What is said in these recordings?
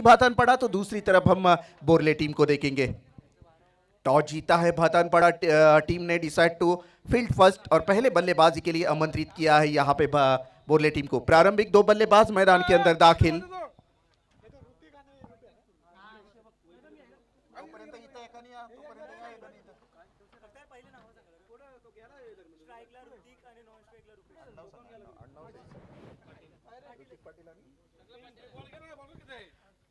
भातनपाड़ा, तो दूसरी तरफ हम बोरले टीम को देखेंगे। टॉस जीता है भातनपाड़ा टीम ने, डिसाइड टू फील्ड फर्स्ट और पहले बल्लेबाजी के लिए आमंत्रित किया है यहाँ पे बोरले टीम को। प्रारंभिक 2 बल्लेबाज मैदान के अंदर दाखिल।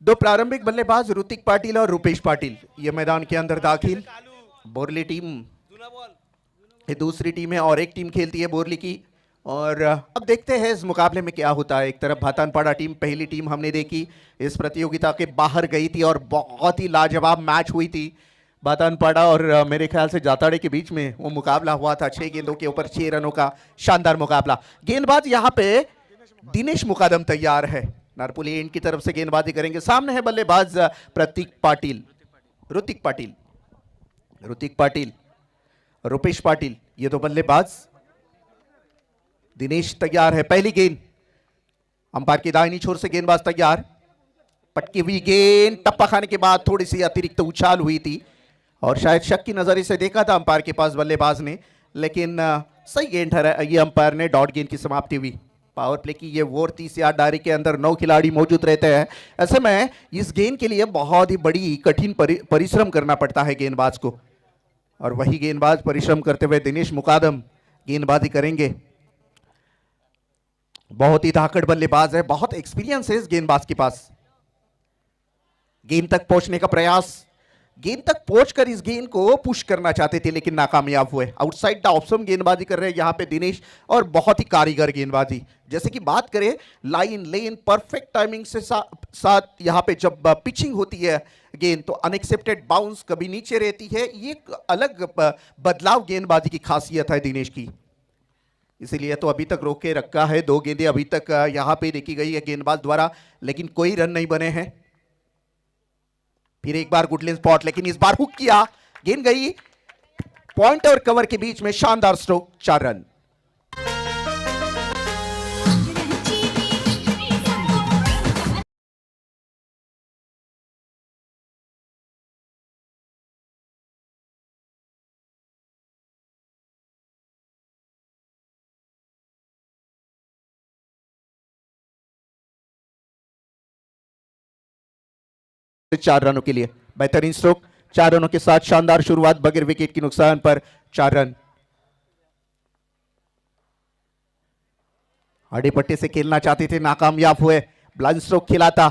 दो प्रारंभिक बल्लेबाज ऋतिक पाटिल और रुपेश पाटिल ये मैदान के अंदर दाखिल। बोरली टीम ये दूसरी टीम है और एक टीम खेलती है बोरली की। और अब देखते हैं इस मुकाबले में क्या होता है। एक तरफ भातनपाड़ा टीम, पहली टीम हमने देखी इस प्रतियोगिता के बाहर गई थी और बहुत ही लाजवाब मैच हुई थी भातनपाड़ा और मेरे ख्याल से जाताड़े के बीच में वो मुकाबला हुआ था। 6 गेंदों के ऊपर 6 रनों का शानदार मुकाबला। गेंदबाज यहाँ पे दिनेश मुकादम तैयार है, नारपुली एंड की तरफ से गेंदबाजी करेंगे। सामने है बल्लेबाज ऋतिक पाटिल, रुपेश पाटिल, ये तो बल्लेबाज। दिनेश तैयार है, पहली गेंद अंपायर की दाहिनी छोर से गेंदबाज तैयार। पटकी हुई गेंद, टप्पा खाने के बाद थोड़ी सी अतिरिक्त उछाल हुई थी और शायद शक की नजर से देखा था अंपायर के पास बल्लेबाज ने, लेकिन सही गेंद ठहरा ये अंपायर ने। डॉट गेंद की समाप्ति हुई। पावर प्ले की ये ओवर 30 यार्ड दायरे के अंदर 9 खिलाड़ी मौजूद रहते हैं। ऐसे में इस गेंद के लिए बहुत ही बड़ी कठिन परिश्रम करना पड़ता है गेंदबाज को, और वही गेंदबाज परिश्रम करते हुए दिनेश मुकादम गेंदबाजी करेंगे। बहुत ही धाकड़ बल्लेबाज है, बहुत एक्सपीरियंस है इस गेंदबाज के पास। गेंद तक पहुंचने का प्रयास, गेंद तक पहुंचकर इस गेंद को पुश करना चाहते थे लेकिन नाकामयाब हुए। आउटसाइड द ऑप्शन गेंदबाजी कर रहे हैं यहाँ पे दिनेश, और बहुत ही कारीगर गेंदबाजी। जैसे कि बात करें लाइन लेन परफेक्ट टाइमिंग से साथ यहाँ पे जब पिचिंग होती है गेंद तो अनएक्सेप्टेड बाउंस कभी नीचे रहती है। ये एक अलग बदलाव गेंदबाजी की खासियत है दिनेश की, इसीलिए तो अभी तक रोक के रखा है। 2 गेंदें अभी तक यहाँ पे देखी गई है गेंदबाज द्वारा, लेकिन कोई रन नहीं बने हैं। फिर एक बार गुडलिन स्पॉट, लेकिन इस बार हुक किया, गेंद गई पॉइंट और कवर के बीच में। शानदार स्ट्रोक, 4 रन। चार रनों के लिए बेहतरीन स्ट्रोक, 4 रनों के साथ शानदार शुरुआत बगैर विकेट के नुकसान पर 4 रन। आड़े पट्टे से खेलना चाहते थे, नाकामयाब हुए। ब्लाइंड स्ट्रोक खेला था,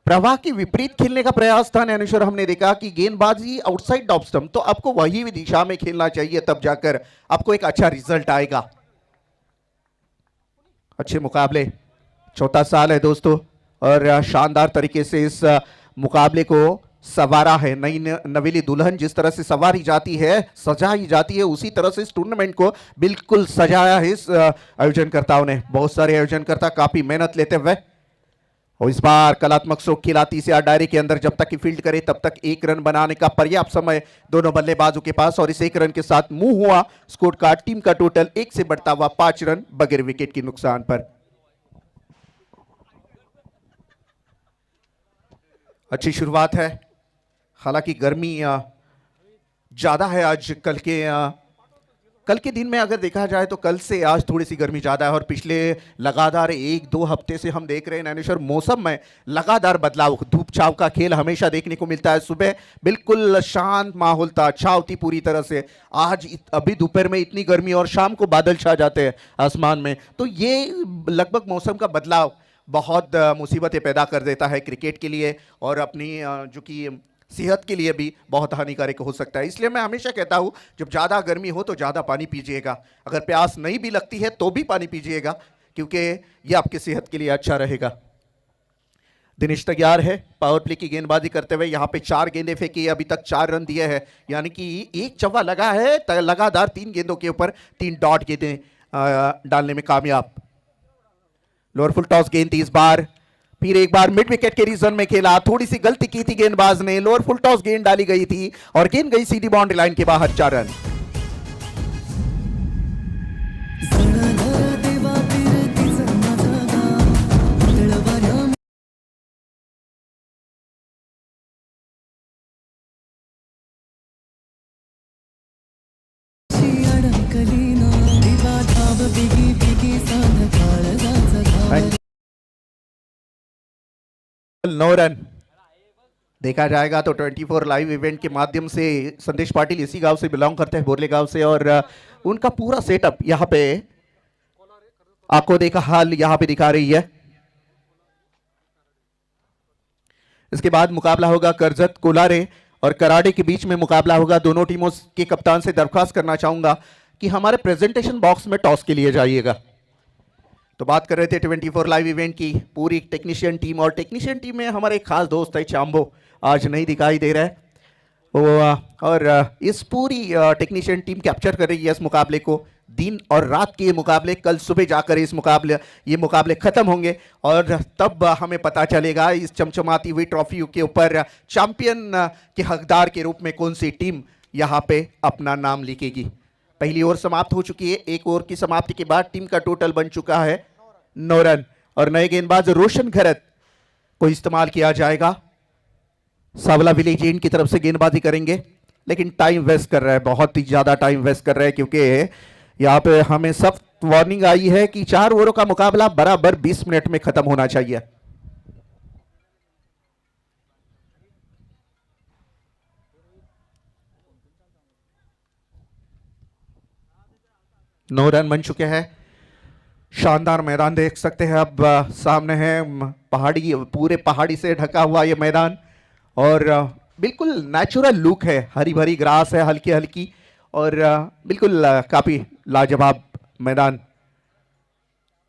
प्रवाह की विपरीत खेलने का प्रयास था ज्ञानेश्वर। हमने देखा कि गेंदबाजी आउटसाइड ऑफ स्टंप, तो आपको वही दिशा में खेलना चाहिए, तब जाकर आपको एक अच्छा रिजल्ट आएगा। अच्छे मुकाबले, चौथा साल है दोस्तों, और शानदार तरीके से इस मुकाबले को सवारा है। नई नवेली दुल्हन जिस तरह से सवारी जाती है, सजाई जाती है, उसी तरह से इस टूर्नामेंट को बिल्कुल सजाया है इस आयोजनकर्ताओं ने। बहुत सारे आयोजनकर्ता काफी मेहनत लेते हुए, और इस बार कलात्मक स्ट्रोक खेला 30 यार्ड दायरे के अंदर। जब तक कि फील्ड करे तब तक 1 रन बनाने का पर्याप्त समय दोनों बल्लेबाजों के पास, और इस 1 रन के साथ मूव हुआ स्कोर कार्ड। टीम का टोटल 1 से बढ़ता हुआ 5 रन बगैर विकेट के नुकसान पर। अच्छी शुरुआत है, हालांकि गर्मी ज़्यादा है आज। कल के दिन में अगर देखा जाए तो कल से आज थोड़ी सी गर्मी ज़्यादा है, और पिछले लगातार 1-2 हफ्ते से हम देख रहे हैं ज्ञानेश्वर मौसम में लगातार बदलाव। धूप छाव का खेल हमेशा देखने को मिलता है। सुबह बिल्कुल शांत माहौल था, छाव थी पूरी तरह से। आज अभी दोपहर में इतनी गर्मी और शाम को बादल छा जाते हैं आसमान में, तो ये लगभग मौसम का बदलाव बहुत मुसीबतें पैदा कर देता है क्रिकेट के लिए, और अपनी जो कि सेहत के लिए भी बहुत हानिकारक हो सकता है। इसलिए मैं हमेशा कहता हूँ जब ज़्यादा गर्मी हो तो ज़्यादा पानी पीजिएगा, अगर प्यास नहीं भी लगती है तो भी पानी पीजिएगा, क्योंकि ये आपकी सेहत के लिए अच्छा रहेगा। दिनेश तैयार है पावर प्ले की गेंदबाजी करते हुए। यहाँ पे 4 गेंदें फेंकी, अभी तक 4 रन दिए हैं, यानी कि 1 चौका लगा है। लगातार 3 गेंदों के ऊपर 3 डॉट गेंदें डालने में कामयाब। लोअर फुल टॉस गेंद थी इस बार, फिर एक बार मिड विकेट के रीजन में खेला। थोड़ी सी गलती की थी गेंदबाज ने, लोअर फुल टॉस गेंद डाली गई थी और गेंद गई सीधी बाउंड्री लाइन के बाहर। 4 रन। नौ रन देखा जाएगा तो 24 लाइव इवेंट के माध्यम से संदेश पाटिल इसी गांव से बिलोंग करते हैं, बोरले गांव से, और उनका पूरा सेटअप यहाँ पे आपको देखा हाल यहाँ पे दिखा रही है। इसके बाद मुकाबला होगा करजत कोलारे और कराड़े के बीच में मुकाबला होगा। दोनों टीमों के कप्तान से दरख्वास्त करना चाहूंगा कि हमारे प्रेजेंटेशन बॉक्स में टॉस के लिए जाइएगा। तो बात कर रहे थे 24 लाइव इवेंट की पूरी टेक्नीशियन टीम, और टेक्नीशियन टीम में हमारे एक खास दोस्त है चांबो, आज नहीं दिखाई दे रहा है वो, और इस पूरी टेक्नीशियन टीम कैप्चर कर रही है इस मुकाबले को। दिन और रात के ये मुकाबले, कल सुबह जाकर ये मुकाबले खत्म होंगे और तब हमें पता चलेगा इस चमचमाती हुई ट्रॉफी के ऊपर चैंपियन के हकदार के रूप में कौन सी टीम यहाँ पे अपना नाम लिखेगी। पहली ओवर समाप्त हो चुकी है। एक ओवर की समाप्ति के बाद टीम का टोटल बन चुका है 9 रन, और नए गेंदबाज रोशन घरत को इस्तेमाल किया जाएगा। सावला विलेज एंड की तरफ से गेंदबाजी करेंगे, लेकिन टाइम वेस्ट कर रहा है, बहुत ही ज्यादा टाइम वेस्ट कर रहा है, क्योंकि यहाँ पे हमें सख्त वार्निंग आई है कि 4 ओवरों का मुकाबला बराबर 20 मिनट में खत्म होना चाहिए। नौ रन बन चुके हैं। शानदार मैदान देख सकते हैं अब सामने है पहाड़ी, पूरे पहाड़ी से ढका हुआ ये मैदान, और बिल्कुल नेचुरल लुक है, हरी भरी ग्रास है हल्की हल्की, और बिल्कुल काफी लाजवाब मैदान।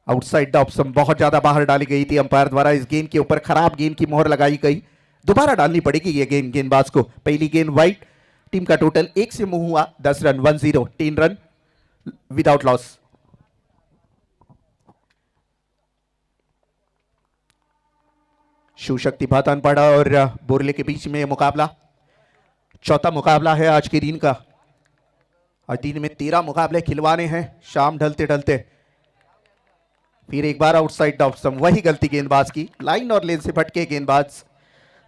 आउटसाइड द ऑप्शन बहुत ज्यादा बाहर डाली गई थी अंपायर द्वारा। इस गेंद के ऊपर खराब गेंद की मोहर लगाई गई, दोबारा डालनी पड़ेगी ये गेंद गेंदबाज को। पहली गेंद वाइड, टीम का टोटल 1 से मुंह हुआ 10 run, 1-0, 3 run without loss. Shiv Shakti Bhatanpada और बोरले के बीच में मुकाबला, चौथा मुकाबला है आज के दिन का। आज दिन में 13 मुकाबले खिलवाने हैं शाम ढलते ढलते। फिर एक बार आउटसाइड द ऑफ, वही गलती गेंदबाज की, लाइन और लेन से भटके गेंदबाज।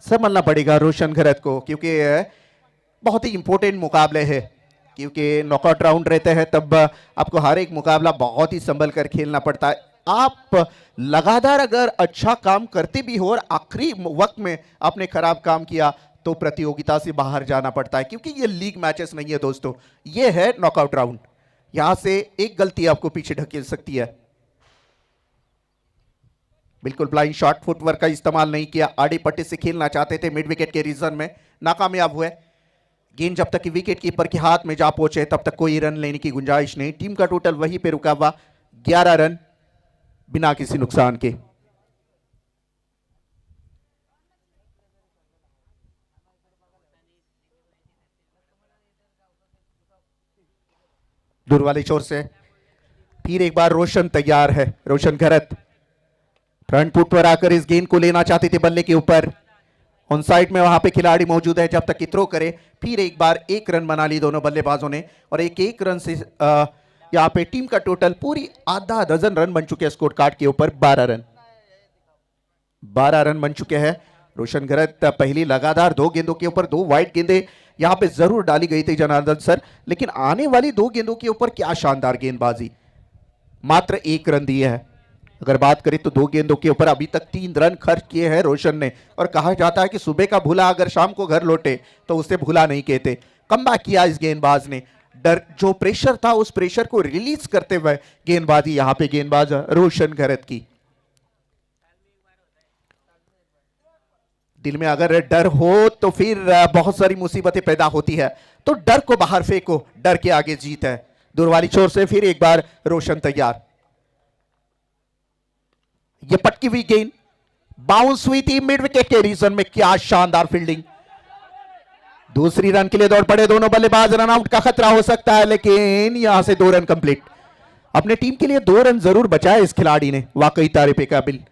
संभलना पड़ेगा रोशन घरत को, क्योंकि बहुत ही इंपॉर्टेंट मुकाबले हैं, क्योंकि नॉकआउट राउंड रहते हैं, तब आपको हर एक मुकाबला बहुत ही संभल कर खेलना पड़ता है। आप लगातार अगर अच्छा काम करते भी हो और आखिरी वक्त में आपने खराब काम किया तो प्रतियोगिता से बाहर जाना पड़ता है, क्योंकि ये लीग मैचेस नहीं है दोस्तों, ये है नॉकआउट राउंड। यहां से एक गलती आपको पीछे ढकेल सकती है। बिल्कुल ब्लाइंड शॉट, फुटवर्क का इस्तेमाल नहीं किया, आड़े पट्टे से खेलना चाहते थे, मिड विकेट के रीजन में नाकामयाब हुए। गेंद जब तक विकेट कीपर के हाथ में जा पहुंचे तब तक कोई रन लेने की गुंजाइश नहीं। टीम का टोटल वहीं पे रुका हुआ 11 रन बिना किसी नुकसान के। दूर वाली छोर से फिर एक बार रोशन तैयार है, रोशन घरत फ्रंट फुट पर आकर इस गेंद को लेना चाहते थे बल्ले के ऊपर। ऑन साइड में वहां पे खिलाड़ी मौजूद है, जब तक कि थ्रो करे। फिर एक बार 1 रन बना ली दोनों बल्लेबाजों ने, और एक रन से यहाँ पे टीम का टोटल पूरी आधा दर्जन रन बन चुके हैं स्कोर कार्ड के ऊपर। 12 रन बन चुके हैं। रोशन घरत पहली लगातार 2 गेंदों के ऊपर 2 वाइड गेंदें यहां पे जरूर डाली गई थी जनार्दन सर, लेकिन आने वाली 2 गेंदों के ऊपर क्या शानदार गेंदबाजी, मात्र 1 रन दिए है। अगर बात करें तो 2 गेंदों के ऊपर अभी तक 3 रन खर्च किए हैं रोशन ने, और कहा जाता है कि सुबह का भूला अगर शाम को घर लौटे तो उसे भूला नहीं कहते। कमबैक किया इस गेंदबाज ने, डर जो प्रेशर था उस प्रेशर को रिलीज करते हुए गेंदबाजी यहां पे गेंदबाज रोशन घरत की। दिल में अगर डर हो तो फिर बहुत सारी मुसीबतें पैदा होती है, तो डर को बाहर फेंको, डर के आगे जीत है। दूर वाली छोर से फिर एक बार रोशन तैयार, ये पटकी हुई गेंद बाउंस हुई थी मिड विकेट के रीजन में, क्या शानदार फील्डिंग। दूसरी रन के लिए दौड़ पड़े दोनों बल्लेबाज, रन आउट का खतरा हो सकता है, लेकिन यहां से 2 रन कंप्लीट। अपने टीम के लिए 2 रन जरूर बचाए इस खिलाड़ी ने, वाकई तारीफ के काबिल।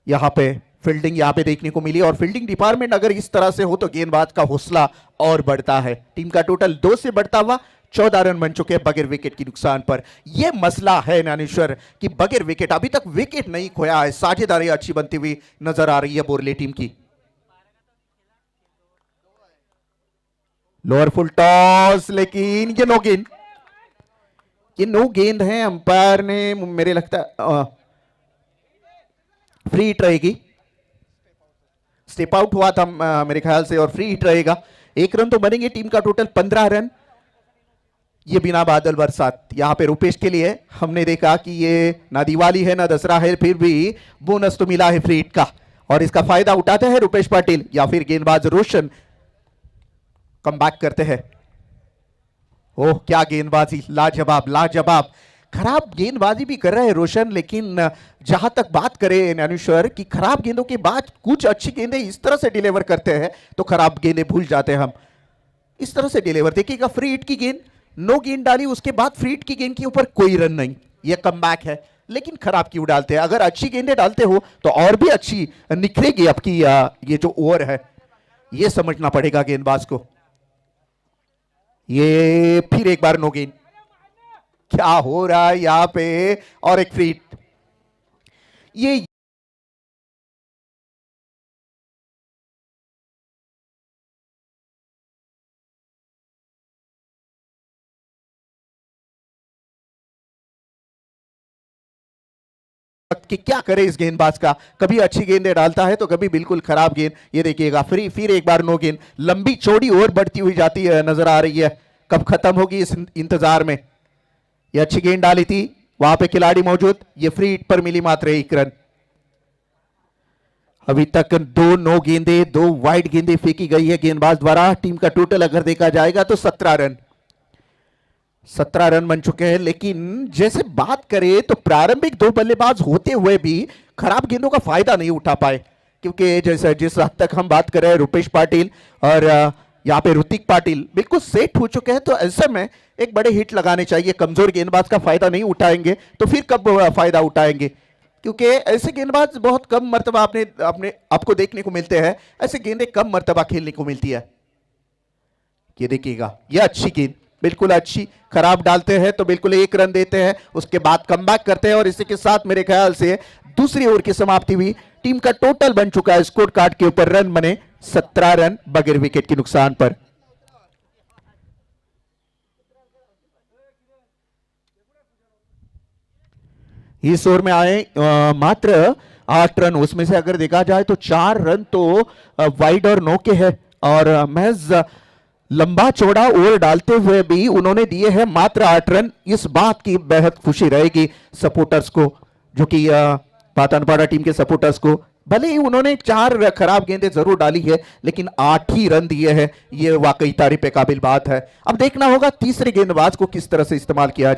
यहां पे फील्डिंग यहां पे देखने को मिली, और फील्डिंग डिपार्टमेंट अगर इस तरह से हो तो गेंदबाज का हौसला और बढ़ता है। टीम का टोटल 2 से बढ़ता हुआ 14 रन बन चुके हैं बगैर विकेट की नुकसान पर। यह मसला है ज्ञानेश्वर कि बगैर विकेट अभी तक विकेट नहीं खोया है, साझेदारी अच्छी बनती हुई नजर आ रही है बोरले टीम की। लोअर फुल टॉस, लेकिन ये नो गेंद। ये नो गेंद है, अंपायर ने मेरे लगता है फ्री हिट रहेगी, स्टेप आउट हुआ था मेरे ख्याल से, और फ्री हिट रहेगा। 1 रन तो बनेंगे, टीम का टोटल 15 रन। ये बिना बादल बरसात यहां पे रुपेश के लिए हमने देखा कि ये ना दिवाली है ना दसरा है, फिर भी बोनस तो मिला है फ्री हिट का, और इसका फायदा उठाते हैं रुपेश पाटिल या फिर गेंदबाज रोशन कम बैक करते हैं। ओह क्या गेंदबाजी, लाजवाब लाजवाब। खराब गेंदबाजी भी कर रहे हैं रोशन, लेकिन जहां तक बात करें ज्ञानेश्वर कि खराब गेंदों के बाद कुछ अच्छी गेंदें इस तरह से डिलीवर करते हैं तो खराब गेंदें भूल जाते हैं हम। इस तरह से डिलीवर देखिएगा, फ्री हिट की गेंद, नो गेंद डाली, उसके बाद फ्री हिट की गेंद के ऊपर कोई रन नहीं, यह कमबैक है। लेकिन खराब क्यों डालते हैं? अगर अच्छी गेंदें डालते हो तो और भी अच्छी निखरेगी आपकी ये जो ओवर है, यह समझना पड़ेगा गेंदबाज को। ये फिर एक बार नो गेंद, क्या हो रहा है यहां पे, और एक फ्री हिट। ये कि क्या करे इस गेंदबाज का, कभी अच्छी गेंदें डालता है तो कभी बिल्कुल खराब गेंद। ये देखिएगा फ्री, फिर एक बार नो गेंद, लंबी चौड़ी ओवर बढ़ती हुई जाती है, नजर आ रही है, कब खत्म होगी इस इंतजार में। ये अच्छी गेंद डाली थी, वहां पे खिलाड़ी मौजूद, ये फ्री हिट पर मिली मात्र 1 रन। अभी तक 2 नो गेंदे, 2 वाइड गेंदे फेंकी गई है गेंदबाज द्वारा। टीम का टोटल अगर देखा जाएगा तो 17 रन, 17 रन बन चुके हैं। लेकिन जैसे बात करें तो प्रारंभिक 2 बल्लेबाज होते हुए भी खराब गेंदों का फायदा नहीं उठा पाए, क्योंकि जैसे जिस हद तक हम बात कर रहे हैं रुपेश पाटिल और यहाँ पे ऋतिक पाटिल बिल्कुल सेट हो चुके हैं, तो ऐसे में एक बड़े हिट लगाने चाहिए। कमजोर गेंदबाज का फायदा नहीं उठाएंगे तो फिर कब फायदा उठाएंगे, क्योंकि ऐसे गेंदबाज बहुत कम मर्तबा आपको देखने को मिलते हैं, ऐसे गेंदें कम मर्तबा खेलने को मिलती है। ये देखिएगा, ये अच्छी गेंद, बिल्कुल अच्छी, खराब डालते हैं तो बिल्कुल 1 रन देते हैं, उसके बाद कमबैक करते हैं, और इसी के साथ मेरे ख्याल से दूसरी ओवर की समाप्ति हुई। टीम का टोटल बन चुका है, स्कोर कार्ड के ऊपर रन बने 17 रन बगैर विकेट के नुकसान पर। इस ओवर में आए मात्र 8 रन, उसमें से अगर देखा जाए तो 4 रन तो वाइड और नो के है, और महज लंबा चौड़ा ओवर डालते हुए भी उन्होंने दिए हैं मात्र 8 रन। इस बात की बेहद खुशी रहेगी सपोर्टर्स को, जो कि पातनपाड़ा टीम के सपोर्टर्स को। भले ही उन्होंने 4 खराब गेंदें जरूर डाली है, लेकिन 8 ही रन दिए हैं, ये वाकई तारीफ के काबिल बात है। अब देखना होगा तीसरे गेंदबाज को किस तरह से इस्तेमाल किया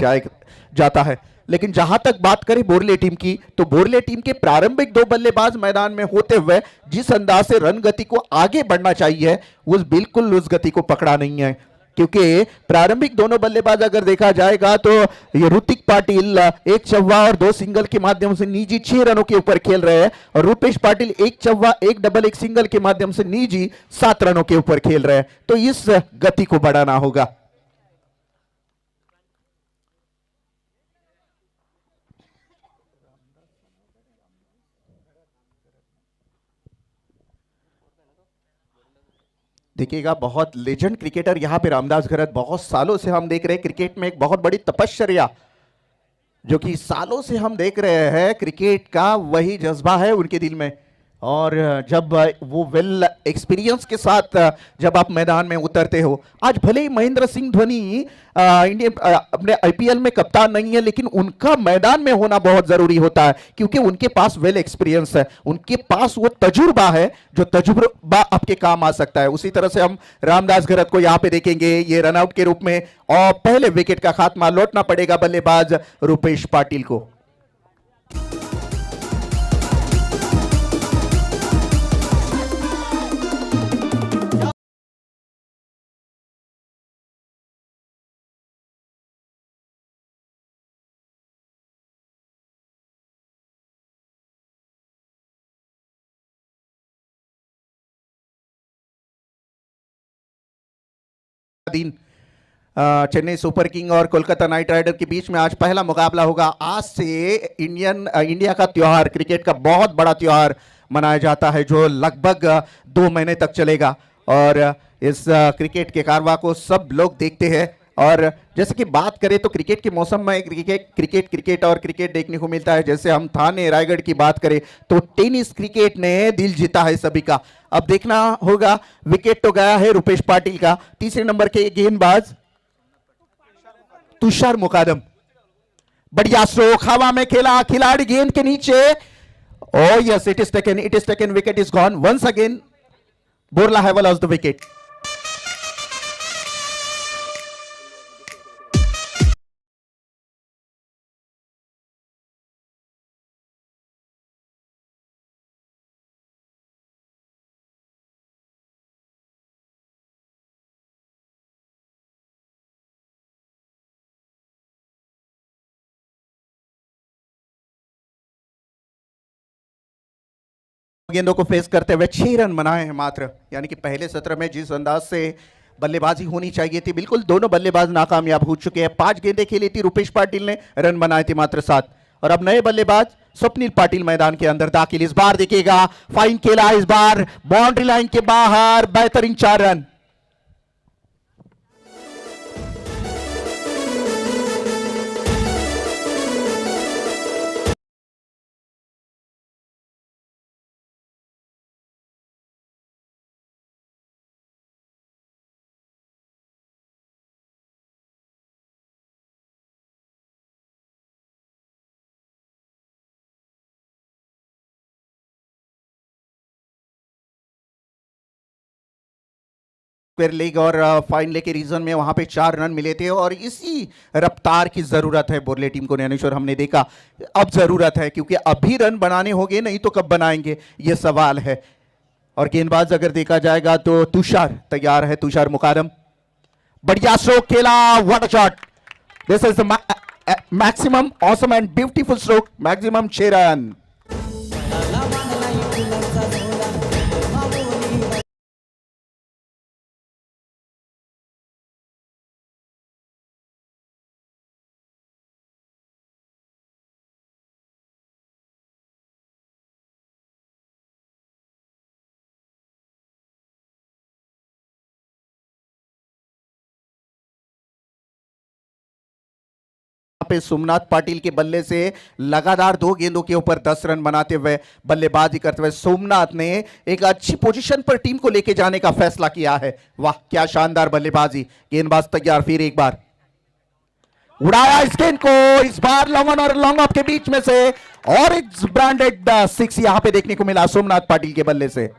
जाता है। लेकिन जहां तक बात करें बोरले टीम की, तो बोरले टीम के प्रारंभिक 2 बल्लेबाज मैदान में होते हुए जिस अंदाज से रन गति को आगे बढ़ना चाहिए, बिल्कुल उस गति को पकड़ा नहीं है, क्योंकि प्रारंभिक दोनों बल्लेबाज अगर देखा जाएगा तो ये ऋतिक पाटिल 1 चौवा और 2 सिंगल के माध्यम से निजी 6 रनों के ऊपर खेल रहे हैं, और रुपेश पाटिल 1 चौवा 1 डबल 1 सिंगल के माध्यम से निजी 7 रनों के ऊपर खेल रहे हैं। तो इस गति को बढ़ाना होगा। देखिएगा, बहुत लेजेंड क्रिकेटर यहां पे रामदास घरत, बहुत सालों से हम देख रहे हैं क्रिकेट में एक बहुत बड़ी तपश्चर्या जो कि सालों से हम देख रहे हैं, क्रिकेट का वही जज्बा है उनके दिल में। और जब वो वेल एक्सपीरियंस के साथ जब आप मैदान में उतरते हो, आज भले ही महेंद्र सिंह धोनी इंडियन अपने आईपीएल में कप्तान नहीं है, लेकिन उनका मैदान में होना बहुत जरूरी होता है, क्योंकि उनके पास वेल एक्सपीरियंस है, उनके पास वो तजुर्बा है जो तजुर्बा आपके काम आ सकता है। उसी तरह से हम रामदास घरत को यहां पे देखेंगे, ये रनआउट के रूप में, और पहले विकेट का खात्मा लौटना पड़ेगा बल्लेबाज रुपेश पाटिल को। दिन चेन्नई सुपर किंग और कोलकाता नाइट राइडर के बीच में आज पहला मुकाबला होगा। आज से इंडिया का त्योहार, क्रिकेट का बहुत बड़ा त्योहार मनाया जाता है, जो लगभग 2 महीने तक चलेगा, और इस क्रिकेट के कारवा को सब लोग देखते हैं, और जैसे कि बात करें तो क्रिकेट के मौसम में क्रिकेट और क्रिकेट देखने को मिलता है। जैसे हम थाने रायगढ़ की बात करें तो टेनिस क्रिकेट ने दिल जीता है सभी का। अब देखना होगा, विकेट तो गया है रुपेश पाटिल का। तीसरे नंबर के गेंदबाज तुषार मुकादम, बढ़िया स्ट्रोक, हवा में खेला, खिलाड़ी गेंद के नीचे। Oh yes, it is taken, wicket is gone. Once again, Borla have lost the wicket. गेंदों को फेस करते हुए 6 रन बनाए हैं मात्र, यानी कि पहले सत्र में जिस अंदाज से बल्लेबाजी होनी चाहिए थी, बिल्कुल दोनों बल्लेबाज नाकामयाब हो चुके हैं। 5 गेंदें खेली थी रुपेश पाटिल ने, रन बनाए थे मात्र 7। और अब नए बल्लेबाज स्वप्निल पाटिल मैदान के अंदर दाखिल। इस बार देखिएगा, फाइन खेला इस बार, बाउंड्री लाइन के बाहर, बेहतरीन 4 रन। लीग और फाइन लेके रीजन में वहां पे 4 रन मिले थे और इसी रफ्तार की जरूरत है बोरले टीम को। ज्ञानेश्वर, हमने देखा अब जरूरत है, क्योंकि अभी रन बनाने होंगे, नहीं तो कब बनाएंगे ये सवाल है। और गेंदबाज अगर देखा जाएगा तो तुषार तैयार है, तुषार मुकादम, बढ़िया स्ट्रोक खेला, what a shot, this is the maximum awesome and beautiful stroke, maximum 6 run. पे सोमनाथ पाटिल के बल्ले से लगातार 2 गेंदों के ऊपर 10 रन बनाते हुए बल्लेबाजी करते हुए सोमनाथ ने एक अच्छी पोजीशन पर टीम को लेके जाने का फैसला किया है। वाह, क्या शानदार बल्लेबाजी। गेंदबाज तैयार, फिर एक बार उड़ाया इस गेंद को, इस बार लॉन्ग ऑन और लॉन्ग ऑफ के बीच में से, और एक ब्रांडेड 6 यहां पे देखने को मिला सोमनाथ पाटिल के बल्ले से।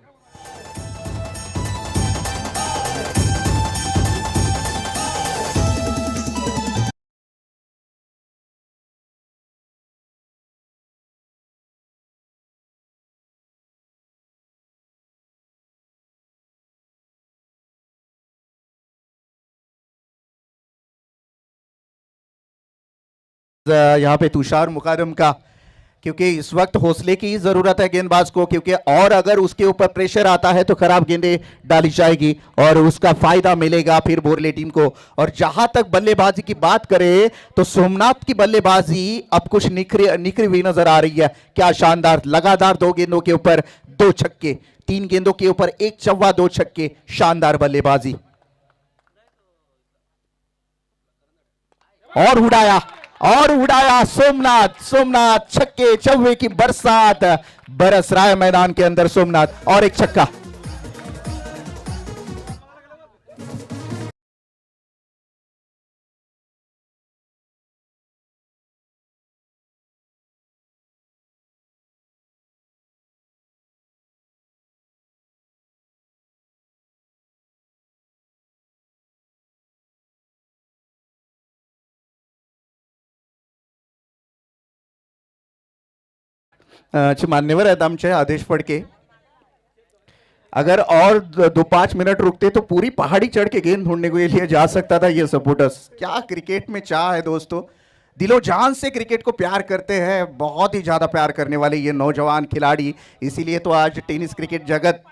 यहाँ पे तुषार मुकादम का, क्योंकि इस वक्त हौसले की जरूरत है गेंदबाज को, क्योंकि और अगर उसके ऊपर प्रेशर आता है तो खराब गेंदें डाली जाएगी और उसका फायदा मिलेगा फिर बोरले टीम को। और जहां तक बल्लेबाजी की बात करें तो सोमनाथ की बल्लेबाजी अब कुछ निखरी हुई नजर आ रही है। क्या शानदार, लगातार 2 गेंदों के ऊपर 2 छक्के, 3 गेंदों के ऊपर 1 चौवा 2 छक्के, शानदार बल्लेबाजी। और उड़ाया सोमनाथ छक्के चौवे की बरसात बरस रहा है मैदान के अंदर सोमनाथ, और एक छक्का। मान्यवर आहेत आमचे आदेश फड़के, अगर और 2-5 मिनट रुकते तो पूरी पहाड़ी चढ़ के गेंद ढूंढने के लिए जा सकता था ये सपोर्टर्स। क्या क्रिकेट में चाह है दोस्तों, दिलो जान से क्रिकेट को प्यार करते हैं, बहुत ही ज्यादा प्यार करने वाले ये नौजवान खिलाड़ी। इसीलिए तो आज टेनिस क्रिकेट जगत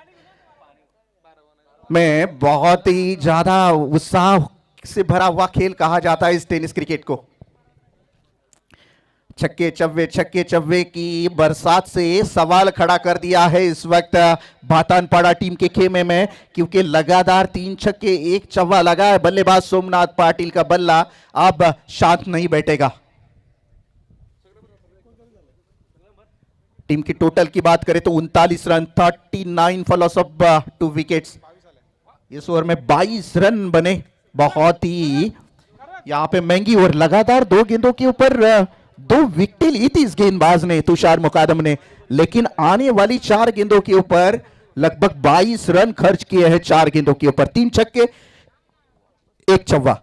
में बहुत ही ज्यादा उत्साह से भरा हुआ खेल कहा जाता है इस टेनिस क्रिकेट को। छक्के चव्वे की बरसात से सवाल खड़ा कर दिया है इस वक्त भातानपाड़ा टीम के खेमे में, क्योंकि लगातार 3 छक्के 1 चौवा लगा है। बल्लेबाज सोमनाथ पाटिल का बल्ला अब शांत नहीं बैठेगा। टीम की टोटल की बात करें तो 39 रन, 39 फॉल ऑफ 2 विकेट्स। इस ओवर में 22 रन बने, बहुत ही यहां पे महंगी और लगातार 2 गेंदों के ऊपर 2 विकेट ली थी इस गेंदबाज ने, तुषार मुकादम ने, लेकिन आने वाली 4 गेंदों के ऊपर लगभग 22 रन खर्च किए हैं। 4 गेंदों के ऊपर 3 छक्के 1 चौवा।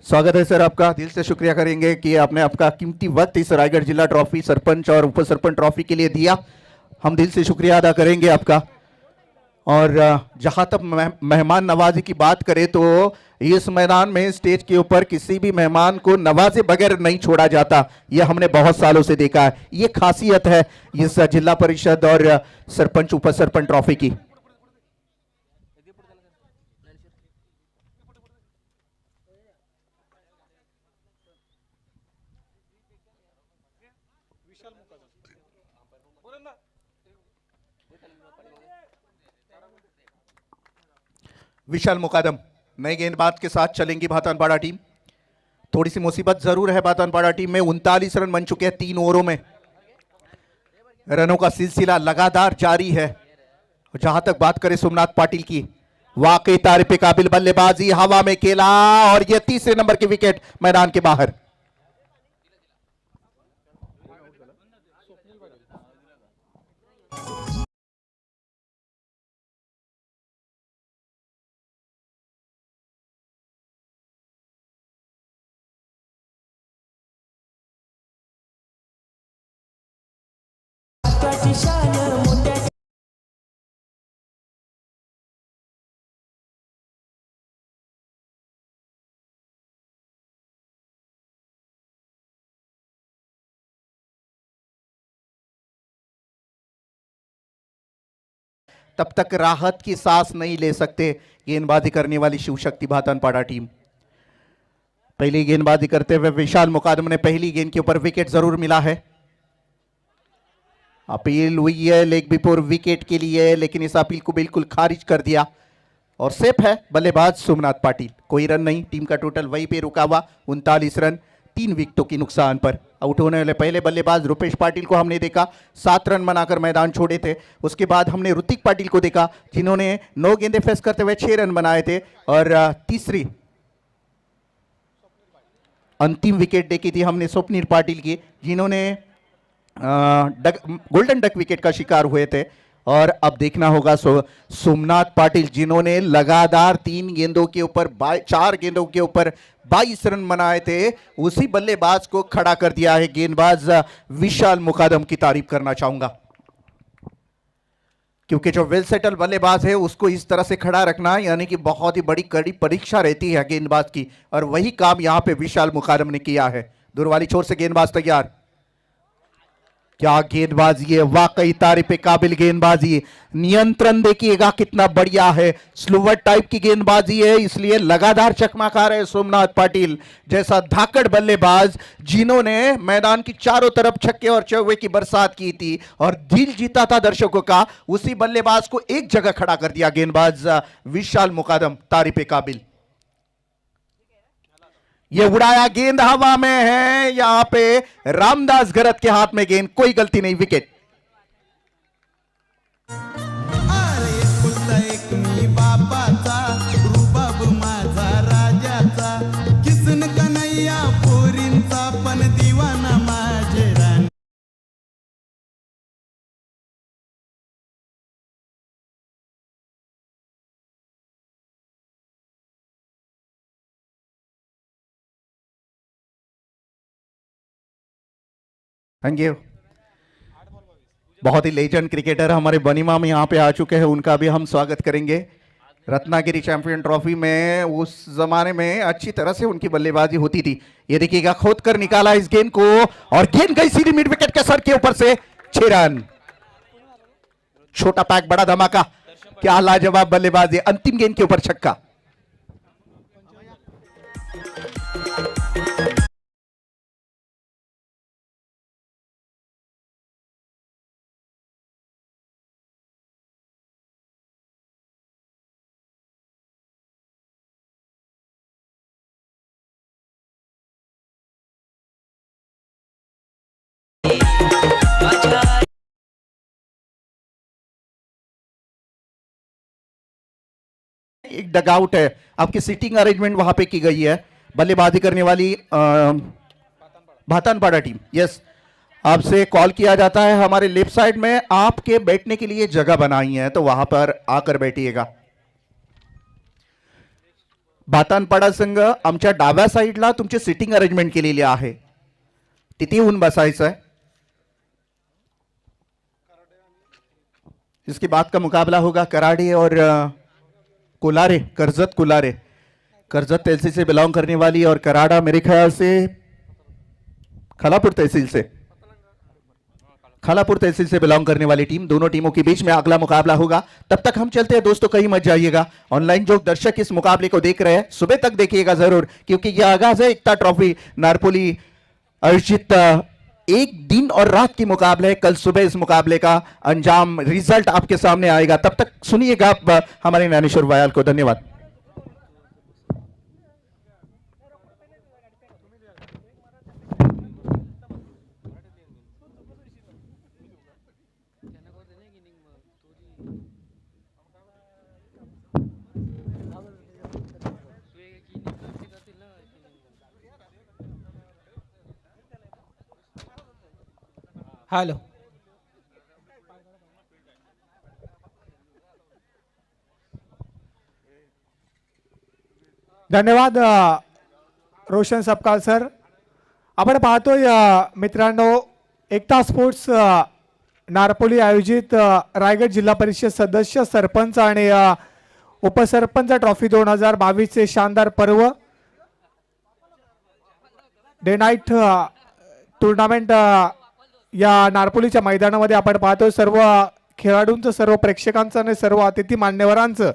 स्वागत है सर आपका, दिल से शुक्रिया करेंगे कि आपने आपका कीमती वक्त इस रायगढ़ जिला ट्रॉफी सरपंच और उप सरपंच ट्रॉफी के लिए दिया। हम दिल से शुक्रिया अदा करेंगे आपका। और जहां तक मेहमान नवाजी की बात करें तो इस मैदान में स्टेज के ऊपर किसी भी मेहमान को नवाजे बगैर नहीं छोड़ा जाता। यह हमने बहुत सालों से देखा है। ये खासियत है इस जिला परिषद और सरपंच उप सरपंच ट्रॉफी की। विशाल मुकादम नए गेंदबाज के साथ चलेंगी भातानपाड़ा टीम। थोड़ी सी मुसीबत जरूर है भातानपाड़ा टीम में। 39 रन बन चुके हैं 3 ओवरों में। रनों का सिलसिला लगातार जारी है। जहां तक बात करें सोमनाथ पाटिल की, वाकई तारीफ पे काबिल बल्लेबाजी, हवा में खेला और यह तीसरे नंबर की विकेट मैदान के बाहर। तब तक राहत की सांस नहीं ले सकते गेंदबाजी करने वाली शिव शक्ति भातानपाड़ा टीम। पहली गेंदबाजी करते हुए विशाल मुकादम ने पहली गेंद के ऊपर विकेट जरूर मिला है। अपील हुई है लेग बिफोर विकेट के लिए, लेकिन इस अपील को बिल्कुल खारिज कर दिया और सेफ है बल्लेबाज सोमनाथ पाटिल। कोई रन नहीं, टीम का टोटल वहीं पे रुका हुआ 39 रन 3 विकेटों की नुकसान पर। आउट होने वाले पहले बल्लेबाज रुपेश पाटिल को हमने देखा 7 रन बनाकर मैदान छोड़े थे। उसके बाद हमने ऋतिक पाटिल को देखा जिन्होंने 9 गेंदें फेस करते हुए 6 रन बनाए थे और तीसरी अंतिम विकेट देखी थी हमने स्वप्निल पाटिल की, जिन्होंने गोल्डन डक विकेट का शिकार हुए थे। और अब देखना होगा सोमनाथ पाटिल जिन्होंने लगातार 3 गेंदों के ऊपर 4 गेंदों के ऊपर 22 रन बनाए थे, उसी बल्लेबाज को खड़ा कर दिया है गेंदबाज विशाल मुकादम की तारीफ करना चाहूंगा, क्योंकि जो वेल सेटल बल्लेबाज है उसको इस तरह से खड़ा रखना यानी कि बहुत ही बड़ी कड़ी परीक्षा रहती है गेंदबाज की, और वही काम यहां पे विशाल मुकादम ने किया है। दूर वाली छोर से गेंदबाज तैयार। क्या गेंदबाजी है, वाकई तारीफ पे काबिल गेंदबाजी। नियंत्रण देखिएगा कितना बढ़िया है, स्लोवर टाइप की गेंदबाजी है, इसलिए लगातार चकमा खा रहे सोमनाथ पाटिल जैसा धाकड़ बल्लेबाज जिन्होंने मैदान की चारों तरफ छक्के और चौके की बरसात की थी और दिल जीता था दर्शकों का। उसी बल्लेबाज को एक जगह खड़ा कर दिया गेंदबाज विशाल मुकादम, तारीफ पे काबिल। ये उड़ाया, गेंद हवा में है, यहां पे रामदास गरत के हाथ में गेंद, कोई गलती नहीं, विकेट। Thank you. बहुत ही लेजेंड क्रिकेटर हमारे बनीमा में यहाँ पे आ चुके हैं, उनका भी हम स्वागत करेंगे। रत्नागिरी चैंपियन ट्रॉफी में उस जमाने में अच्छी तरह से उनकी बल्लेबाजी होती थी। ये देखिएगा, खोद कर निकाला इस गेंद को और गेंद गई सीधी मिड विकेट के सर के ऊपर से, 6 रन। छोटा पैक बड़ा धमाका, क्या लाजवाब बल्लेबाजी। अंतिम गेंद के ऊपर छक्का। एक डगआउट है, आपकी सीटिंग अरेंजमेंट वहां पे की गई है। बल्लेबाजी करने वाली भातनपाड़ा टीम, यस, आपसे कॉल किया जाता है। हमारे लेफ्ट साइड में आपके बैठने के लिए जगह बनाई है, तो वहां पर आकर बैठिएगा। भातनपाडा संघ आमच्या डाव्या साईडला तुमचे सिटिंग अरेंजमेंट केलेले आहे, तिथे येऊन बसायचं है। इसके बाद का मुकाबला होगा कराड़े और कोलारे, करजत कोलारे। करजत तहसील से बिलोंग करने वाली और कराड़ा मेरे ख्याल से खालापुर तहसील से बिलोंग करने वाली टीम, दोनों टीमों के बीच में अगला मुकाबला होगा। तब तक हम चलते हैं दोस्तों, कहीं मत जाइएगा। ऑनलाइन जो दर्शक इस मुकाबले को देख रहे हैं, सुबह तक देखिएगा जरूर, क्योंकि यह आगाज है एकता ट्रॉफी नारपोली आयोजित एक दिन और रात की मुकाबले है। कल सुबह इस मुकाबले का अंजाम, रिजल्ट आपके सामने आएगा। तब तक सुनिएगा आप हमारे ज्ञानेश्वर वायाल को। धन्यवाद। हेलो, धन्यवाद रोशन सपकाळ सर। आपण पाहतोय मित्रांनो, एकता स्पोर्ट्स नारपोली आयोजित रायगड जिल्हा परिषद सदस्य, सरपंच आणि उपसरपंच ट्रॉफी 2022 चे शानदार पर्व डे नाईट टूर्नामेंट या नारपोलीच्या मैदानामध्ये आपण पाहतोय। सर्व खेळाडूंचं, सर्व प्रेक्षकांचं आणि सर्व अतिथी मान्यवरांचं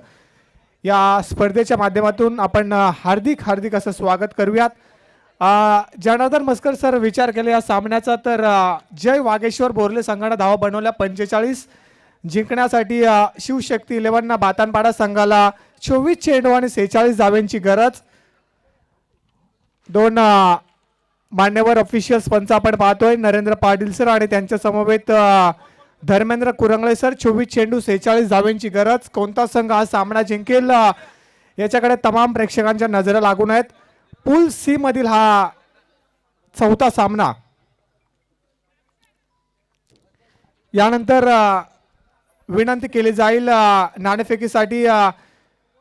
या स्पर्धेच्या माध्यमातून आपण हार्दिक हार्दिक असं स्वागत करूयात। जनार्दन मस्कर सर विचार केला या सामन्याचा, तर जय वागेश्वर बोर्ले संघाने धावा बनवल्या 45 जिंकण्यासाठी। शिवशक्ती 11 ना भातनपाडा संघाला 24 चेंडू आणि 46 धावांची गरज। दोन मान्यवर ऑफिशियल्स पंच आपण पाहतोय, नरेंद्र पाटील सर आणि त्यांच्या समवेत धर्मेंद्र कुरंगळे सर। 24 चेंडू 46 धावांची गरज। कोणता संघ हा सामना जिंकेल याच्याकडे तमाम प्रेक्षकांच्या नजरा लागून आहेत। पूल सी मधील हा चौथा सामना। यानंतर विनंती केली जाईल नाणेफेकीसाठी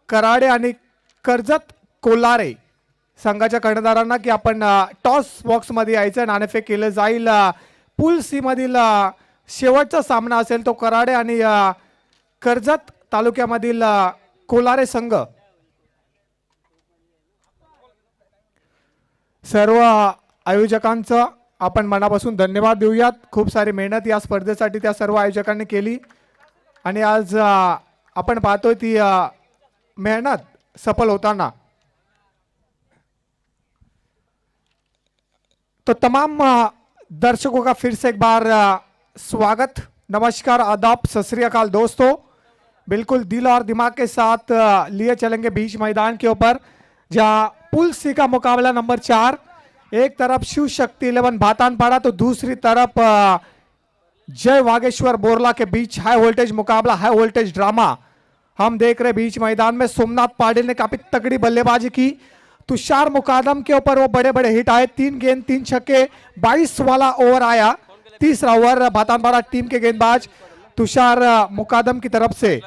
कराडे आणि कर्जत कोलारे संघाच्या कर्णधारांना की आपण टॉस बॉक्स मध्ये यायचं, नाणेफेक केलं जाईल। पूल सी मधील शेवटचा सामना असेल तो कराडे आणि कर्जत तालुक्यामधील कोलारे संघ। सर्व आयोजकांचं आपण मनापासून धन्यवाद देऊयात। खूप सारी मेहनत या स्पर्धेसाठी त्या सर्व आयोजकांनी केली आणि आज आपण पाहतोय ती मेहनत सफल होताना। तो तमाम दर्शकों का फिर से एक बार स्वागत, नमस्कार, आदाब, सत श्री अकाल दोस्तों। बिल्कुल दिल और दिमाग के साथ लिए चलेंगे बीच मैदान के ऊपर, जहां पुल सी का मुकाबला नंबर 4। एक तरफ शिव शक्ति 11 भातनपाड़ा तो दूसरी तरफ जय वागेश्वर बोरला के बीच हाई वोल्टेज मुकाबला, हाई वोल्टेज ड्रामा हम देख रहे। बीच मैदान में सोमनाथ पाटिल ने काफी तगड़ी बल्लेबाजी की। तुषार मुकादम के ऊपर वो बड़े बड़े हिट आए, 3 गेंद 3 छक्के, 22 वाला ओवर आया। तीसरा ओवर भातनपाड़ा टीम के गेंदबाज तुषार मुकादम की तरफ से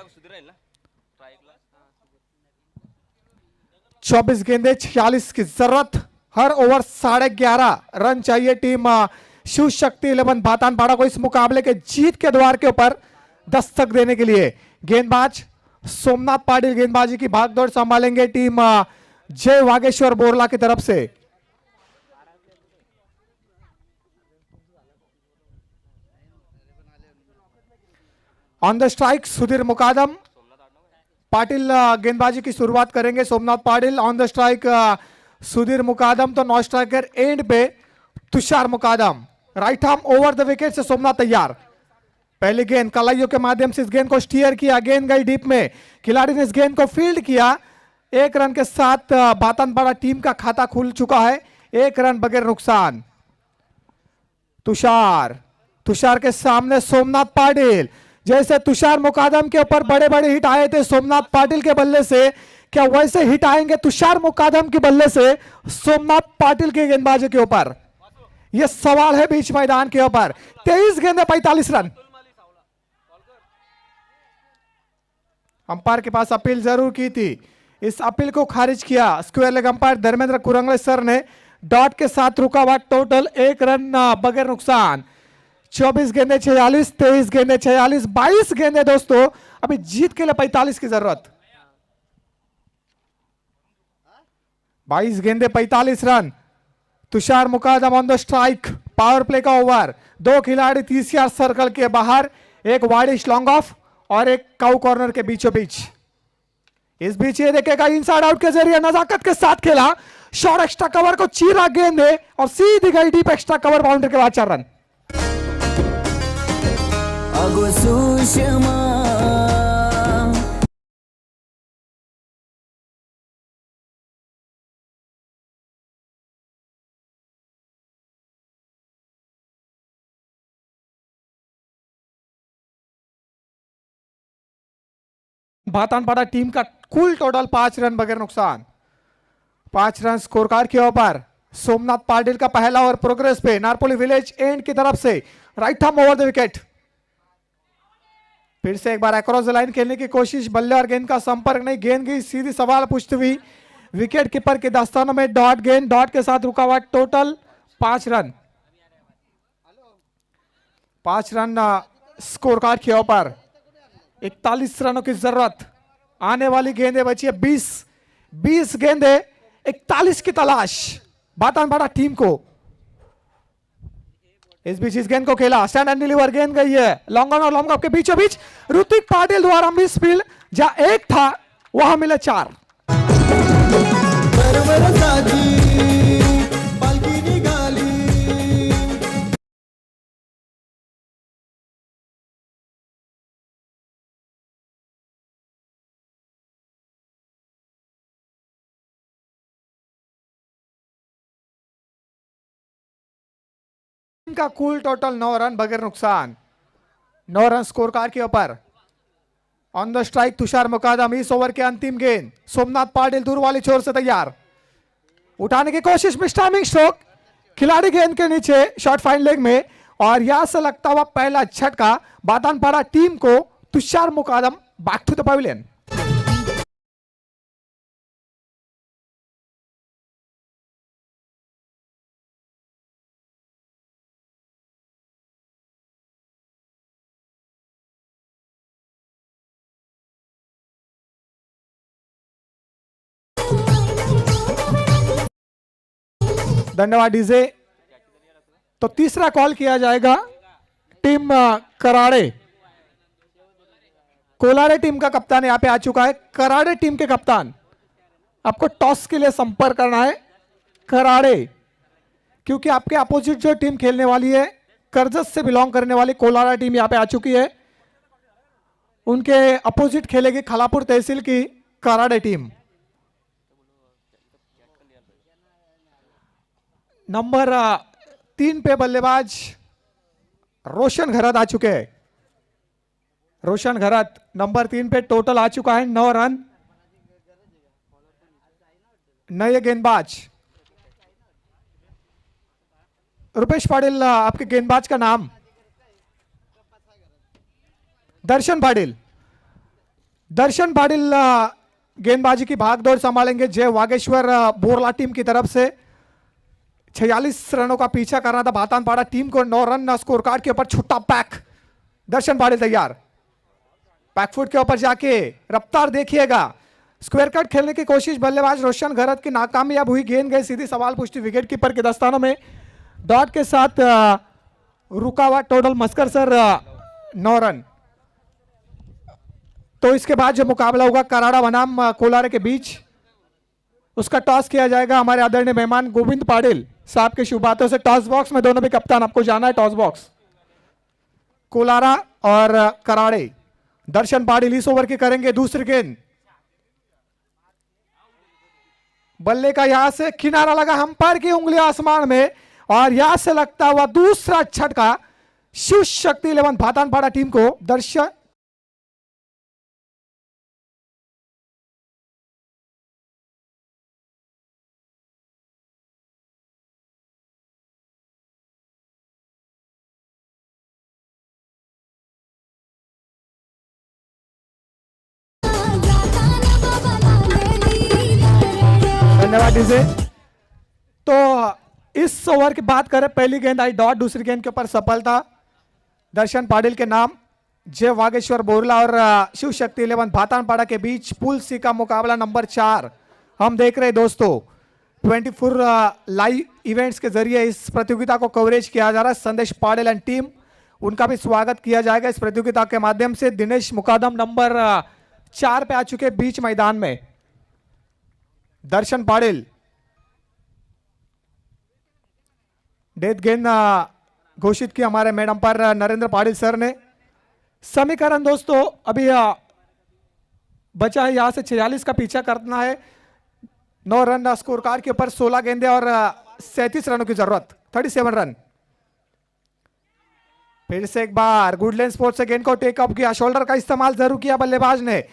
24 गेंदे 46 की जरूरत। हर ओवर 11.5 रन चाहिए टीम शिव शक्ति 11 भातनपाड़ा को इस मुकाबले के जीत के द्वार के ऊपर दस्तक देने के लिए। गेंदबाज सोमनाथ पाटिल गेंदबाजी की भागदौड़ संभालेंगे टीम जय वागेश्वर बोरला की तरफ से। On the strike Sudhir Mukadam, Patil गेंदबाजी की शुरुआत करेंगे। Somnath Patil on the strike, Sudhir Mukadam तो नॉन स्ट्राइकर एंड पे Tushar Mukadam. Right arm over the wicket से सोमनाथ तैयार। पहली गेंद कलाइयों के माध्यम से इस गेंद को स्टीयर किया, गेंद गई डीप में, खिलाड़ी ने इस गेंद को फील्ड किया। 1 रन के साथ भातनपाड़ा टीम का खाता खुल चुका है, 1 रन बगैर नुकसान। तुषार के सामने सोमनाथ पाटिल। जैसे तुषार मुकादम के ऊपर बड़े बड़े हिट आए थे सोमनाथ पाटिल के बल्ले से, क्या वैसे हिट आएंगे तुषार मुकादम के बल्ले से सोमनाथ पाटिल के गेंदबाजी के ऊपर? यह सवाल है बीच मैदान के ऊपर। 23 गेंदे 45 रन। अंपायर के पास अपील जरूर की थी, इस अपील को खारिज किया square leg umpire Dharmendra Kurangale sir ने। डॉट के साथ रुका हुआ, टोटल 1 रन बगैर नुकसान। 24 गेंदे 46, 23 गेंदे 46, 22 गेंदे दोस्तों, अभी जीत के लिए 45 की जरूरत। 22 गेंदे 45 run. Tushar Mukadam on the strike. Power play का ओवर। 2 खिलाड़ी 30 यार्ड सर्कल के बाहर, एक वाइडिश लॉन्ग ऑफ और एक काउ कॉर्नर के बीचों बीच। इस बीच ये देखेगा इनसाइड आउट के जरिए नजाकत के साथ खेला, शॉर्ट एक्स्ट्रा कवर को चीरा गेंदे और सीधी गई डीप एक्स्ट्रा कवर, बाउंड्री के बाद 4 रन। भातानपाड़ा टीम का कुल टोटल 5 रन बगैर नुकसान। 5 रन स्कोर कार्ड के ऊपर। सोमनाथ पाटिल का पहला ओवर प्रोग्रेस पे नारपोली विलेज एंड की तरफ से, right arm over the wicket. फिर से एक बार अक्रॉस द लाइन खेलने की कोशिश, बल्ले और गेंद का संपर्क नहीं, गेंद गई सीधी सवाल पूछती हुई विकेट कीपर के दस्तानों में। डॉट गेंद, डॉट के साथ रुका हुआ, total 5 run. 5 run score card के ऊपर। 41 रनों की जरूरत। आने वाली गेंदें बची है 20 गेंदें, 41 की तलाश भातानपाड़ा टीम को। इस बीच इस गेंद को खेला, स्टैंड एंड डिलीवर गेंद गई है लॉन्ग ऑन और लॉन्ग ऑफ के बीचों बीच। ऋतिक पाटिल द्वारा मिस फील्ड, जहां 1 था वहां मिले 4। का कुल टोटल 9 रन बगैर नुकसान। 9 रन स्कोर कार्ड के ऊपर। ऑन द स्ट्राइक तुषार मुकादम। इस ओवर के अंतिम गेंद, सोमनाथ पाटिल दूर वाली छोर से तैयार, उठाने की कोशिश, मिस टाइमिंग स्ट्रोक, खिलाड़ी गेंद के नीचे, शॉर्ट फाइन लेग में, और यहां से लगता हुआ पहला झटका भातानपाड़ा टीम को। तुषार मुकादम बैक टू द पवेलियन। धन्यवाद डीजे। तो तीसरा कॉल किया जाएगा टीम कराड़े। कोलारे टीम का कप्तान यहां पे आ चुका है। कराड़े टीम के कप्तान, आपको टॉस के लिए संपर्क करना है कराड़े, क्योंकि आपके अपोजिट जो टीम खेलने वाली है, करजत से बिलोंग करने वाली कोलारा टीम यहां पे आ चुकी है। उनके अपोजिट खेलेगी खलापुर तहसील की कराड़े टीम। नंबर 3 पे बल्लेबाज रोशन घरत आ चुके हैं। रोशन घरत नंबर 3 पे, टोटल आ चुका है 9 रन। नए गेंदबाज रुपेश पाटिल, आपके गेंदबाज का नाम? दर्शन पाटिल। दर्शन पाटिल गेंदबाजी की भागदौड़ संभालेंगे जय वागेश्वर बोरला टीम की तरफ से। 46 रनों का पीछा करना था भातानपाड़ा टीम को। 9 रन स्कोर कार्ड के ऊपर, छुट्टा पैक। दर्शन पाटिल तैयार, पैकफुट के ऊपर जाके रफ्तार देखिएगा। स्क्वायर कट खेलने की कोशिश, बल्लेबाज रोशन घरत की नाकामयाब हुई, गेंद गई सीधी सवाल पुष्टि विकेट कीपर के दस्तानों में। डॉट के साथ रुका हुआ, टोटल मस्कर सर 9 रन। तो इसके बाद जो मुकाबला होगा कराड़ा बनाम कोलारे के बीच, उसका टॉस किया जाएगा हमारे आदरणीय मेहमान गोविंद पाटिल साहब के शुभ बातों से। टॉस बॉक्स में दोनों भी कप्तान, आपको जाना है टॉस बॉक्स। कोलारा और कराड़े। दर्शन पाटिल इस ओवर की करेंगे दूसरी गेंद। बल्ले का यहां से किनारा लगा, अंपायर की उंगली आसमान में, और यहां से लगता हुआ दूसरा झटका शिव शक्ति 11 भातानपाड़ा टीम को। दर्शन धन्यवाद डीजे। तो इस ओवर की बात करें, पहली गेंद आई डॉट, दूसरी गेंद के ऊपर सफलता दर्शन पाटिल के नाम। जय वागेश्वर बोरला और शिव शक्ति 11 भातानपाड़ा के बीच पूल सी का मुकाबला नंबर 4 हम देख रहे हैं दोस्तों। 24 लाइव इवेंट्स के जरिए इस प्रतियोगिता को कवरेज किया जा रहा है। संदेश पाटिल एंड टीम, उनका भी स्वागत किया जाएगा इस प्रतियोगिता के माध्यम से। दिनेश मुकादम नंबर 4 पे आ चुके बीच मैदान में। दर्शन पाटिल, डेथ गेंद घोषित की हमारे मैडम पर नरेंद्र पाटिल सर ने। समीकरण दोस्तों अभी बचा है, यहां से 46 का पीछा करना है। 9 रन स्कोर कार्ड के ऊपर, 16 गेंदे और 37 रनों की जरूरत, 37 रन। फिर से एक बार गुडलैंड स्पोर्ट्स से गेंद को टेकअप किया, शोल्डर का इस्तेमाल जरूर किया बल्लेबाज ने।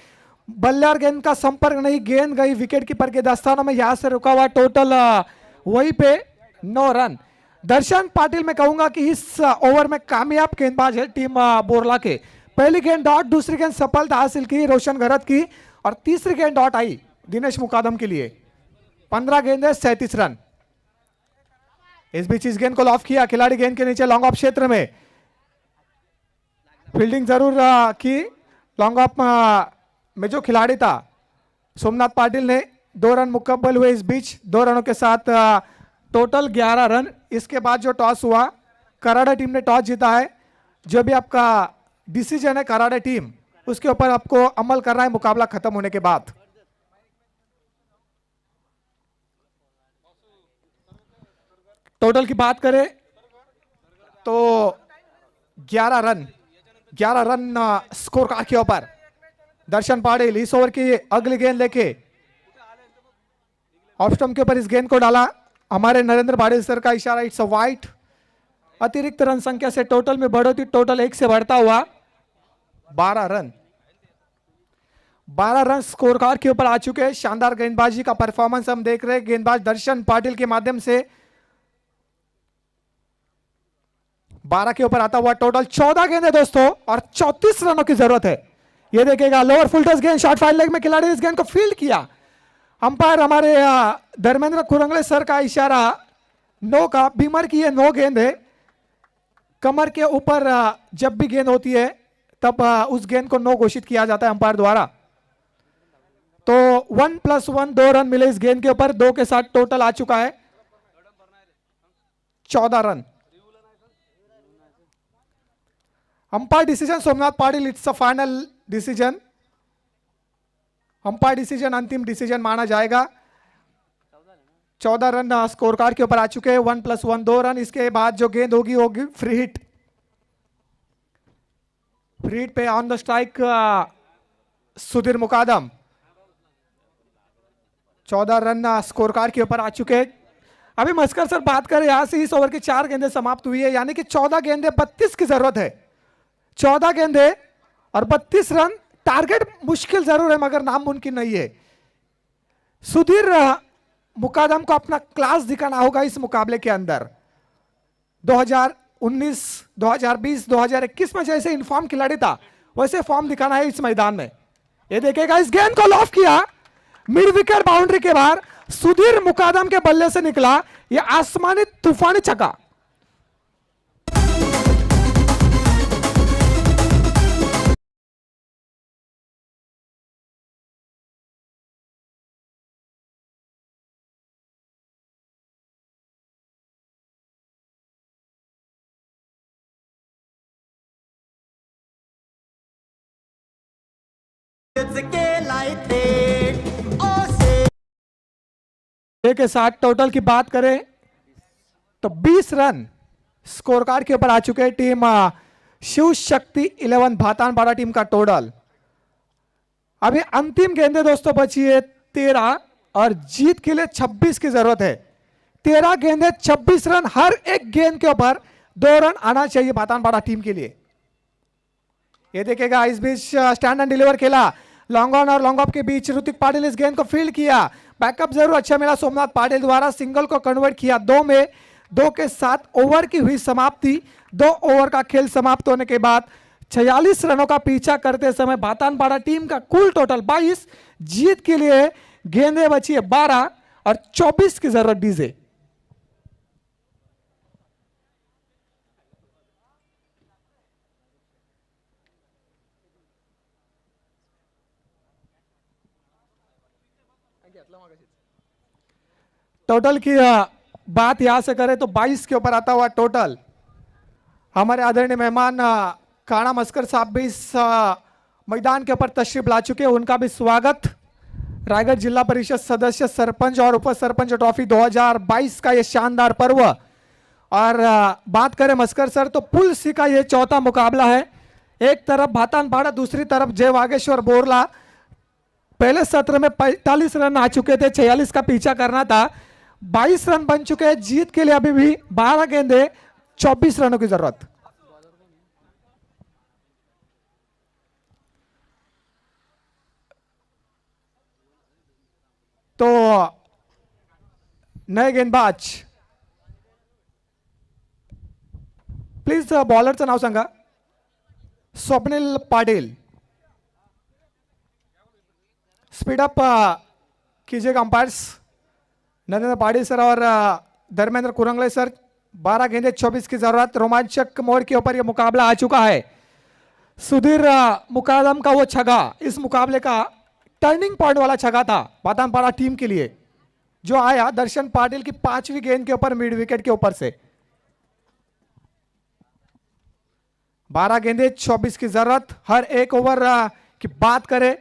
बल्ले और गेंद का संपर्क नहीं, गेंद गई विकेट कीपर के दस्तानों में, यहां से रुका हुआ। टोटल वहीं पे 9 रन। दर्शन पाटिल मैं कहूंगा कि इस ओवर में कामयाब गेंदबाज है टीम बोरला के। पहली गेंद डॉट, दूसरी गेंद सफलता हासिल की रोशन गरत की, और तीसरी गेंद डॉट आई दिनेश मुकादम के लिए। 15 गेंदे 37 रन। इस बीच इस गेंद को लॉफ किया खिलाड़ी, गेंद के नीचे लॉन्ग ऑफ क्षेत्र में फील्डिंग जरूर की। लॉन्ग ऑफ में जो खिलाड़ी था सोमनाथ पाटिल ने 2 रन मुकम्मल हुए। इस बीच 2 रनों के साथ टोटल 11 रन। इसके बाद जो टॉस हुआ, कराड़ा टीम ने टॉस जीता है। जो भी आपका डिसीजन है कराड़ा टीम, उसके ऊपर आपको अमल करना है मुकाबला खत्म होने के बाद। टोटल की बात करें तो 11 रन स्कोर कार्ड के ऊपर। दर्शन पाटिल इस ओवर की अगली गेंद लेके ऑफ स्टंप के ऊपर इस गेंद को डाला। हमारे नरेंद्र पाटिल सर का इशारा, इट्स अ वाइट। अतिरिक्त रन संख्या से टोटल में बढ़ोतरी, टोटल 1 से बढ़ता हुआ 12 रन। 12 रन स्कोर कार्ड के ऊपर आ चुके हैं। शानदार गेंदबाजी का परफॉर्मेंस हम देख रहे हैं गेंदबाज दर्शन पाटिल के माध्यम से। 12 के ऊपर आता हुआ टोटल 14 गेंद है दोस्तों, और 34 रनों की जरूरत है। ये देखेगा लोअर फुल टॉस गेंद, शॉर्ट फाइल लेग में खिलाड़ी ने इस गेंद को फील्ड किया। अंपायर हमारे धर्मेंद्र कुरंगले सर का इशारा नो का, बीमर की ये 9 गेंद है। कमर के ऊपर जब भी गेंद होती है तब उस गेंद को 9 घोषित किया जाता है अंपायर द्वारा। तो 1+1 2 रन मिले इस गेंद के ऊपर। 2 के साथ टोटल आ चुका है 14 run. Umpire decision Somnath Patil, it's a final decision. Umpire decision अंतिम डिसीजन माना जाएगा। 14 रन स्कोर कार्ड के ऊपर आ चुके हैं। 1+1 2 रन। इसके बाद जो गेंद होगी फ्री हिट। फ्री हिट पे on the strike Sudhir Mukadam. 14 run score card के ऊपर आ चुके हैं। अभी मस्कर सर बात करें, यहां से इस ओवर की 4 गेंदें समाप्त हुई है, यानी कि 14 गेंदें 32 की जरूरत है। 14 गेंदें और 32 रन। टारगेट मुश्किल जरूर है मगर नामुमकिन नहीं है। सुधीर मुकादम को अपना क्लास दिखाना होगा इस मुकाबले के अंदर। 2019, 2020, 2021 में जैसे इनफॉर्म खिलाड़ी था वैसे फॉर्म दिखाना है इस मैदान में। ये देखेगा, इस गेंद को लॉफ किया मिड विकेट बाउंड्री के बाहर। सुधीर मुकादम के बल्ले से निकला ये आसमानी तूफानी छक्का। के साथ टोटल की बात करें तो 20 रन स्कोर कार्ड के ऊपर आ चुके हैं टीम शिव शक्ति 11 भातानपाड़ा टीम का टोटल। अभी अंतिम गेंदें दोस्तों बची है 13 और जीत के लिए 26 की जरूरत है। 13 गेंदें 26 रन, हर एक गेंद के ऊपर 2 रन आना चाहिए भातानपाड़ा टीम के लिए। ये देखेगा, इस बीच स्टैंड एंड डिलीवर खेला, लॉन्ग ऑन और लॉन्ग ऑफ के बीच ऋतिक पाटिल इस गेंद को फील्ड किया। बैकअप जरूर अच्छा मिला सोमनाथ पाटिल द्वारा, सिंगल को कन्वर्ट किया 2 में। 2 के 7 ओवर की हुई समाप्ति। 2 ओवर का खेल समाप्त होने के बाद 46 रनों का पीछा करते समय भातानपाड़ा टीम का कुल टोटल 22। जीत के लिए गेंदें बची है 12 और 24 की जरूरत डीजे। टोटल की बात यहां से करें तो 22 के ऊपर आता हुआ टोटल। हमारे आदरणीय मेहमान काना मस्कर साहब भी इस मैदान के ऊपर तशरीफ ला चुके हैं, उनका भी स्वागत। रायगढ़ जिला परिषद सदस्य, सरपंच और उप सरपंच ट्रॉफी 2022 का ये शानदार पर्व। और बात करें मस्कर सर तो पुल सी का ये चौथा मुकाबला है। एक तरफ भातानपाड़ा, दूसरी तरफ जय वागेश्वर बोरला। पहले सत्र में 45 रन आ चुके थे, 46 का पीछा करना था, 22 रन बन चुके हैं। जीत के लिए अभी भी 12 गेंदे 24 रनों की जरूरत। तो नए गेंदबाज, प्लीज बॉलरचं नाव सांगा। स्वप्निल पाटिल, स्पीड अप कीजिएगा अंपायर्स। नरेंद्र पाटिल सर और धर्मेंद्र कुरंगले सर। 12 गेंदे 24 की जरूरत। रोमांचक मोड़ के ऊपर यह मुकाबला आ चुका है। सुधीर मुकादम का वो छगा इस मुकाबले का टर्निंग पॉइंट वाला छगा था भातानपाड़ा टीम के लिए, जो आया दर्शन पाटिल की 5वीं गेंद के ऊपर मिड विकेट के ऊपर से। 12 गेंदे 24 की जरूरत। हर एक ओवर की बात करें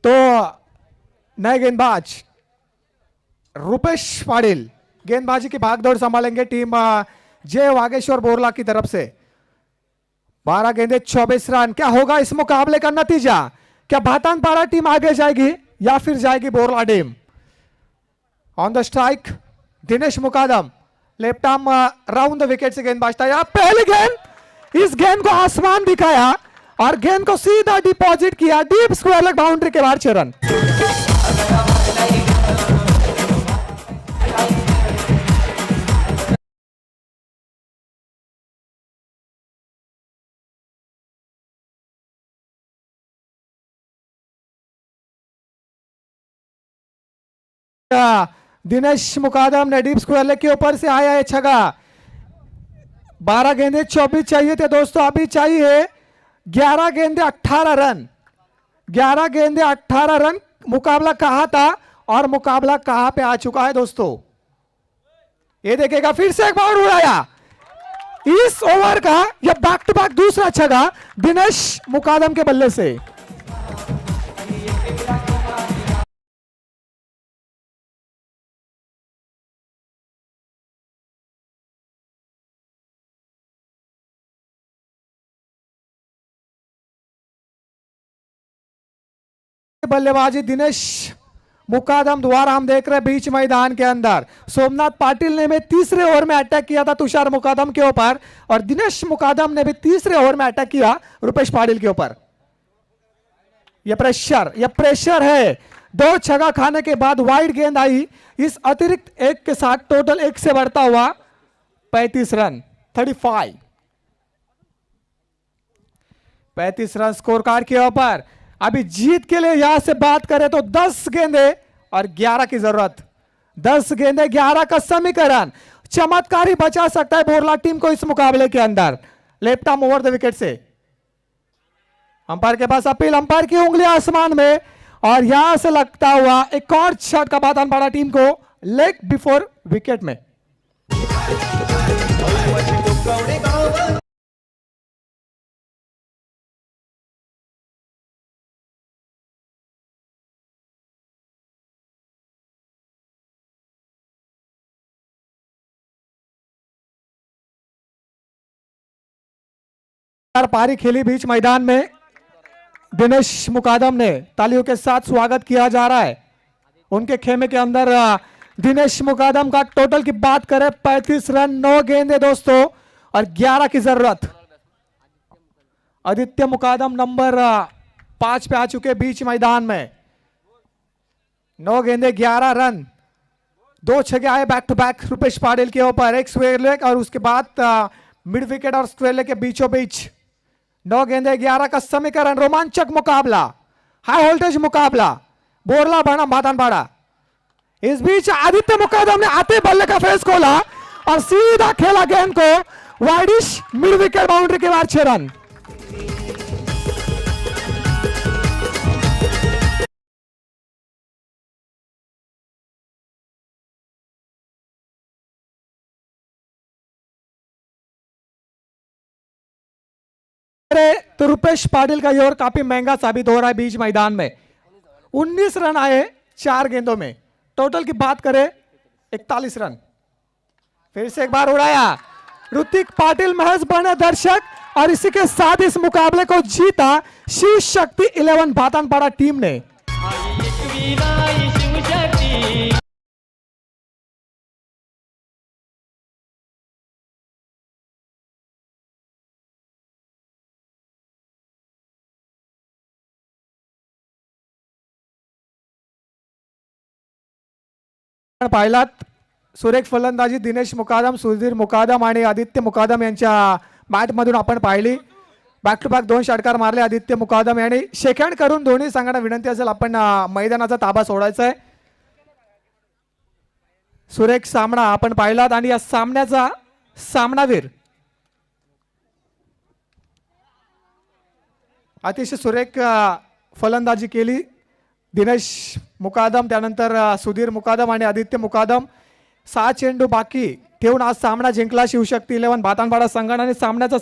तो नए गेंदबाज रुपेश पाटिल गेंदबाजी की भागदौड़ संभालेंगे टीम जय वागेश्वर बोरला की तरफ से। 12 गेंदे 24 रन। क्या होगा इस मुकाबले का नतीजा? क्या भातानपाड़ा टीम आगे जाएगी या फिर जाएगी Borla team? On the strike Dinesh Mukadam, left arm round the wicket से गेंदबाज तैयार। पहली गेंद, इस गेंद को आसमान दिखाया और गेंद को सीधा डिपॉजिट किया डीप स्क्वायर लेग बाउंड्री के बाहर 6 रन। दिनेश मुकादम ने डीप स्क्वायर लेग के ऊपर से आया है छगा। 12 गेंदे 24 चाहिए थे दोस्तों, अभी चाहिए 11 गेंदे 18 रन। 11 गेंदे 18 रन। मुकाबला कहां था और मुकाबला कहां पे आ चुका है दोस्तों, ये देखेगा। फिर से एक बार उड़ाया इस ओवर का, यह बैक टू बैक दूसरा छगा दिनेश मुकादम के बल्ले से। बल्लेबाजी दिनेश मुकादम द्वारा हम देख रहे हैं बीच मैदान के अंदर। सोमनाथ पाटिल ने भी तीसरे ओवर में अटैक किया था तुषार मुकादम के ऊपर, और दिनेश मुकादम ने भी तीसरे ओवर में अटैक किया रुपेश पाटिल के ऊपर। यह प्रेशर है। 2 छक्का खाने के बाद वाइड गेंद आई, इस अतिरिक्त एक के साथ टोटल 1 से बढ़ता हुआ 35 रन। 35 रन स्कोर कार्ड के ऊपर। अभी जीत के लिए यहां से बात करें तो 10 गेंदे और 11 की जरूरत। 10 गेंदे 11 का समीकरण चमत्कारी बचा सकता है बोरला टीम को इस मुकाबले के अंदर। Left arm over the wicket से अंपायर के पास अपील, अंपायर की उंगलियां आसमान में, और यहां से लगता हुआ एक और शॉट का भातानपाड़ा टीम को लेग बिफोर विकेट में। पारी खेली बीच मैदान में। दिनेश मुकादम ने तालियों के साथ स्वागत किया जा रहा है उनके खेमे के अंदर। दिनेश मुकादम का टोटल की बात करें 35 रन, 9 गेंदे दोस्तों और 11 की जरूरत। आदित्य मुकादम नंबर 5 पे आ चुके बीच मैदान में। 9 गेंदे 11 रन। 2 छक्के आए back to back Rupesh Patil के ऊपर, एक स्क्वायर लेग और उसके बाद मिड विकेट और स्क्वायर लेग के बीचों बीच 9 गेंदे 11 का समीकरण। रोमांचक मुकाबला, हाई वोल्टेज मुकाबला, बोरला बना मातानपाड़ा। इस बीच आदित्य मुकादम ने आते बल्ले का फेस खोला और सीधा खेला गेंद को वाइडिश, मिड विकेट बाउंड्री के बाद 6 रन। तो रुपेश पाटिल का योर काफी महंगा साबित हो रहा है बीच मैदान में। 19 रन आए 4 गेंदों में, टोटल की बात करें 41 रन। फिर से एक बार उड़ाया, ऋतिक पाटिल महज बने दर्शक और इसी के साथ इस मुकाबले को जीता शिव शक्ति 11 भातानपाड़ा टीम ने। पाहिलात सुरेख फलंदाजी दिनेश मुकादम, सुधीर मुकादम आणि आदित्य मुकादम यांच्या बॅट मधून आपण पाहिली। बॅक टू बॅक 2 षटकार मारले आदित्य मुकादम यांनी। शेकहँड करून दोन्ही संघांना विनंती असेल आपण मैदानाचा ताबा सोडायचा आहे। सुरेख सामना आपण पाहिलात आणि या सामन्याचा सामनावीर अतिशय सुरेख फलंदाजी केली दिनेश मुकादम, त्यानंतर सुधीर मुकादम आणि आदित्य मुकादम। 6 चेंडू बाकी ठेवून आज सामना जिंकला शिवशक्ती 11 भातानपाडा संघाने आणि सामन्याचा